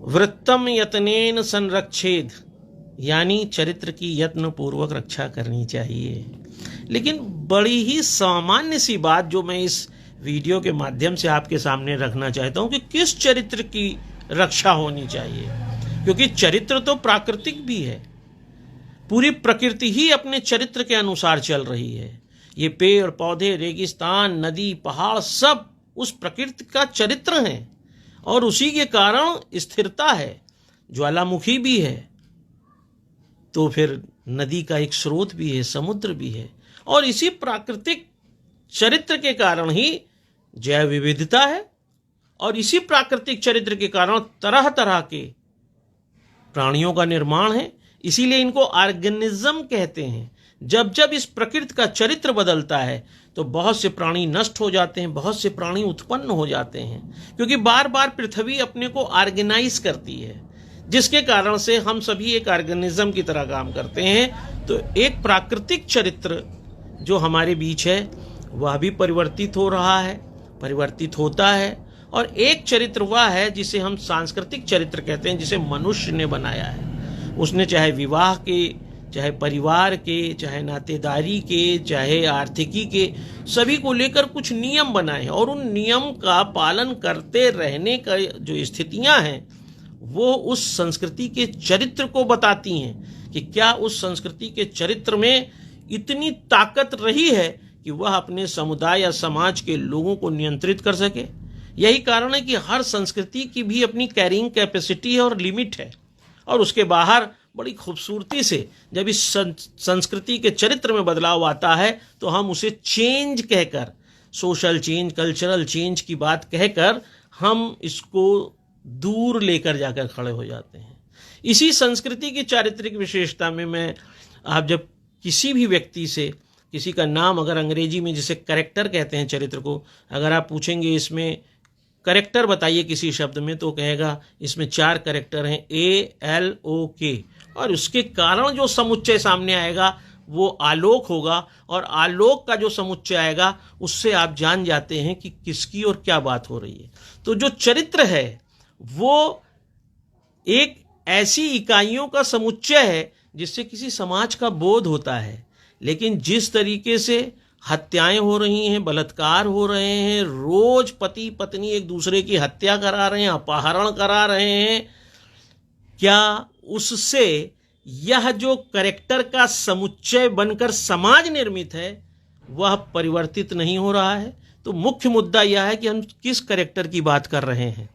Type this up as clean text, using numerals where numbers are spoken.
वृत्तम यत्नेन संरक्षेद, यानी चरित्र की यत्न पूर्वक रक्षा करनी चाहिए। लेकिन बड़ी ही सामान्य सी बात जो मैं इस वीडियो के माध्यम से आपके सामने रखना चाहता हूं कि किस चरित्र की रक्षा होनी चाहिए, क्योंकि चरित्र तो प्राकृतिक भी है। पूरी प्रकृति ही अपने चरित्र के अनुसार चल रही है। ये पेड़ पौधे, रेगिस्तान, नदी, पहाड़ सब उस प्रकृति का चरित्र हैं और उसी के कारण स्थिरता है। ज्वालामुखी भी है तो फिर नदी का एक स्रोत भी है, समुद्र भी है, और इसी प्राकृतिक चरित्र के कारण ही जैव विविधता है और इसी प्राकृतिक चरित्र के कारण तरह तरह के प्राणियों का निर्माण है। इसीलिए इनको ऑर्गेनिज्म कहते हैं। जब जब इस प्रकृति का चरित्र बदलता है तो बहुत से प्राणी नष्ट हो जाते हैं, बहुत से प्राणी उत्पन्न हो जाते हैं, क्योंकि बार बार पृथ्वी अपने को ऑर्गेनाइज करती है, जिसके कारण से हम सभी एक ऑर्गेनिज्म की तरह काम करते हैं। तो एक प्राकृतिक चरित्र जो हमारे बीच है वह भी परिवर्तित हो रहा है, परिवर्तित होता है, और एक चरित्र वह है जिसे हम सांस्कृतिक चरित्र कहते हैं, जिसे मनुष्य ने बनाया है। उसने चाहे विवाह के, चाहे परिवार के, चाहे नातेदारी के, चाहे आर्थिकी के, सभी को लेकर कुछ नियम बनाए हैं, और उन नियम का पालन करते रहने का जो स्थितियां हैं वो उस संस्कृति के चरित्र को बताती हैं कि क्या उस संस्कृति के चरित्र में इतनी ताकत रही है कि वह अपने समुदाय या समाज के लोगों को नियंत्रित कर सके। यही कारण है कि हर संस्कृति की भी अपनी कैरिंग कैपेसिटी है और लिमिट है, और उसके बाहर बड़ी खूबसूरती से जब इस संस्कृति के चरित्र में बदलाव आता है तो हम उसे चेंज कहकर, सोशल चेंज, कल्चरल चेंज की बात कहकर हम इसको दूर लेकर जाकर खड़े हो जाते हैं। इसी संस्कृति की चारित्रिक विशेषता में मैं, आप जब किसी भी व्यक्ति से किसी का नाम, अगर अंग्रेजी में जिसे कैरेक्टर कहते हैं चरित्र को, अगर आप पूछेंगे इसमें कैरेक्टर बताइए किसी शब्द में, तो कहेगा इसमें 4 कैरेक्टर हैं, ALOK, और उसके कारण जो समुच्चय सामने आएगा वो आलोक होगा, और आलोक का जो समुच्चय आएगा उससे आप जान जाते हैं कि किसकी और क्या बात हो रही है। तो जो चरित्र है वो एक ऐसी इकाइयों का समुच्चय है जिससे किसी समाज का बोध होता है। लेकिन जिस तरीके से हत्याएं हो रही हैं, बलात्कार हो रहे हैं, रोज पति पत्नी एक दूसरे की हत्या करा रहे हैं, अपहरण करा रहे हैं, क्या उससे यह जो कैरेक्टर का समुच्चय बनकर समाज निर्मित है वह परिवर्तित नहीं हो रहा है? तो मुख्य मुद्दा यह है कि हम किस कैरेक्टर की बात कर रहे हैं।